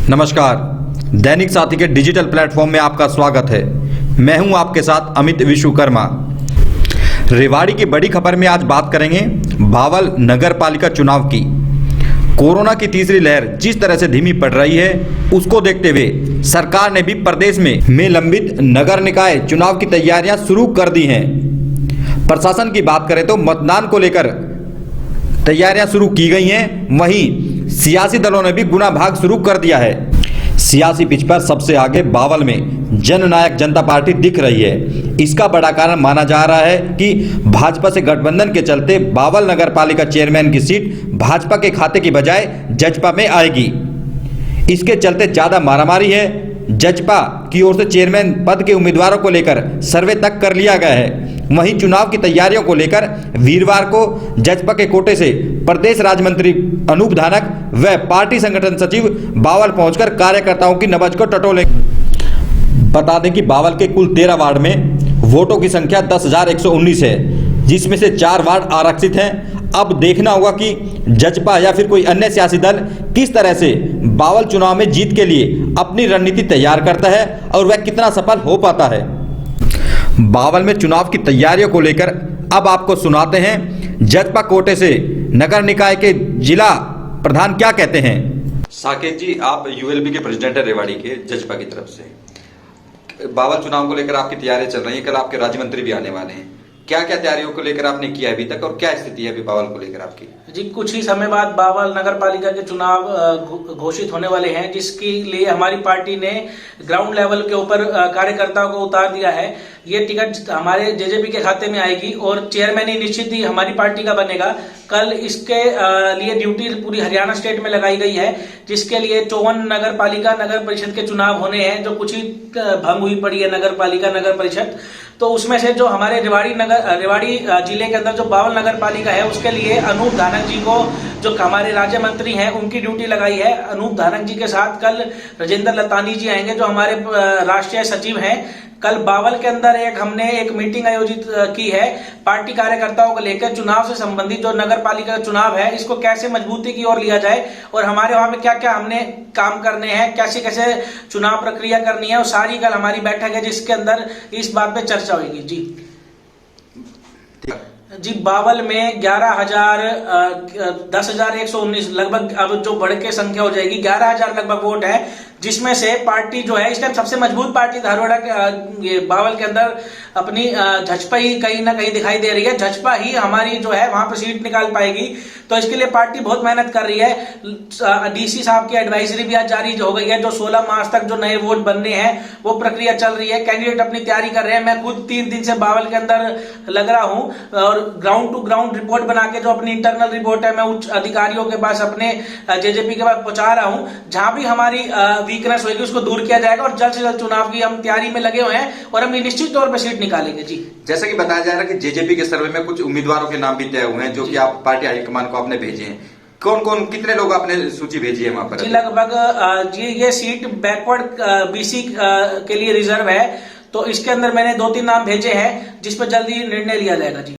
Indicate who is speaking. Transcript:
Speaker 1: नमस्कार, दैनिक साथी के डिजिटल प्लेटफॉर्म में आपका स्वागत है। मैं हूं आपके साथ अमित विश्वकर्मा। रेवाड़ी की बड़ी खबर में आज बात करेंगे बावल नगर पालिका चुनाव की। कोरोना की तीसरी लहर जिस तरह से धीमी पड़ रही है, उसको देखते हुए सरकार ने भी प्रदेश में लंबित नगर निकाय चुनाव की तैयारियां शुरू कर दी हैं। प्रशासन की बात करें तो मतदान को लेकर तैयारियां शुरू की गई हैं। वहीं सियासी दलों ने भी गुना भाग शुरू कर दिया है। सियासी पिच पर सबसे आगे बावल में जननायक जनता पार्टी दिख रही है। इसका बड़ा कारण माना जा रहा है कि भाजपा से गठबंधन के चलते बावल नगर पालिका चेयरमैन की सीट भाजपा के खाते की बजाय जजपा में आएगी। इसके चलते ज्यादा मारामारी है। जजपा की ओर से चेयरमैन पद के उम्मीदवारों को लेकर सर्वे तक कर लिया गया है। वहीं चुनाव की तैयारियों को लेकर वीरवार को जजपा के कोटे से प्रदेश राज्य मंत्री अनूप धानक व पार्टी संगठन सचिव बावल पहुंचकर कार्यकर्ताओं की नब्ज को टटोलेंगे। बता दें कि बावल के कुल 13 वार्ड में वोटों की संख्या 10,119 है, जिसमें से 4 वार्ड आरक्षित हैं। अब देखना होगा कि जजपा या फिर कोई अन्य सियासी दल किस तरह से बावल चुनाव में जीत के लिए अपनी रणनीति तैयार करता है और वह कितना सफल हो पाता है। बावल में चुनाव की तैयारियों को लेकर अब आपको सुनाते हैं जजपा कोटे से नगर निकाय के जिला प्रधान क्या कहते हैं। साकेत जी, आप यूएलबी के प्रेसिडेंट है रेवाड़ी के जजपा की तरफ से। बावल चुनाव को लेकर आपकी तैयारियां चल रही हैं, कल आपके राज्य मंत्री भी आने वाले हैं। क्या क्या तैयारियों को लेकर आपने किया अभी तक और क्या स्थिति है अभी बावल को लेकर आपकी?
Speaker 2: जी, कुछ ही समय बाद बावल नगर पालिका के चुनाव घोषित होने वाले हैं, जिसके लिए हमारी पार्टी ने ग्राउंड लेवल के ऊपर कार्यकर्ताओं को उतार दिया है। ये टिकट हमारे जेजेपी के खाते में आएगी और चेयरमैन ही निश्चित ही हमारी पार्टी का बनेगा। कल इसके लिए ड्यूटी पूरी हरियाणा स्टेट में लगाई गई है, जिसके लिए 54 नगर पालिका नगर परिषद के चुनाव होने हैं, जो कुछ ही भंग हुई पड़ी है नगर पालिका नगर परिषद। तो उसमें से जो हमारे रेवाड़ी जिले के अंदर जो बावल नगर पालिका है, उसके लिए अनूप धानक जी को, जो हमारे राज्य मंत्री हैं, उनकी ड्यूटी लगाई है। अनूप धानक जी के साथ कल राजेंद्र लतानी जी आएंगे, जो हमारे राष्ट्रीय सचिव हैं। कल बावल के अंदर हमने एक मीटिंग आयोजित की है पार्टी कार्यकर्ताओं को लेकर। चुनाव से संबंधित जो नगर पालिका का चुनाव है, इसको कैसे मजबूती की ओर लिया जाए और हमारे वहां पे क्या क्या हमने काम करने हैं, कैसे कैसे चुनाव प्रक्रिया करनी है, और सारी कल हमारी बैठक है, जिसके अंदर इस बात पे चर्चा होगी। जी, बावल में 10,119 लगभग, अब जो बढ़ के संख्या हो जाएगी 11,000 लगभग वोट है, जिसमें से पार्टी जो है इस टाइम सबसे मजबूत पार्टी धारवाड़ा के बावल के अंदर अपनी जजपा ही कहीं ना कहीं दिखाई दे रही है। जजपा ही हमारी जो है वहां पर सीट निकाल पाएगी। तो इसके लिए पार्टी बहुत मेहनत कर रही है। डीसी साहब की एडवाइजरी भी आज जारी हो गई है, जो 16 मार्च तक जो नए वोट बनने हैं वो प्रक्रिया चल रही है। कैंडिडेट अपनी तैयारी कर रहे हैं। मैं खुद 3 दिन से बावल के अंदर लग रहा हूं और ग्राउंड टू ग्राउंड रिपोर्ट बना के, जो अपनी इंटरनल रिपोर्ट है, मैं उच्च अधिकारियों के पास, अपने जेजेपी के पास पहुंचा रहा हूं। जहां भी हमारी वीकनेस होगी उसको दूर किया जाएगा और जल्द से जल्द चुनाव की हम तैयारी में लगे हुए हैं और हम निश्चित तौर पर सीट निकालेंगे। जी, जैसा
Speaker 1: कि बताया जा रहा है कि जेजेपी के सर्वे में कुछ उम्मीदवारों के नाम भी तय हुए हैं, जो कि आप पार्टी हाईकमान को आपने भेजे हैं। कौन कौन, कितने लोग आपने सूची भेजी है वहां पर?
Speaker 2: जी, लगभग ये सीट बैकवर्ड बीसी के लिए रिजर्व है, तो इसके अंदर मैंने 2-3 नाम भेजे हैं, जिस पर जल्दी निर्णय लिया जाएगा। जी।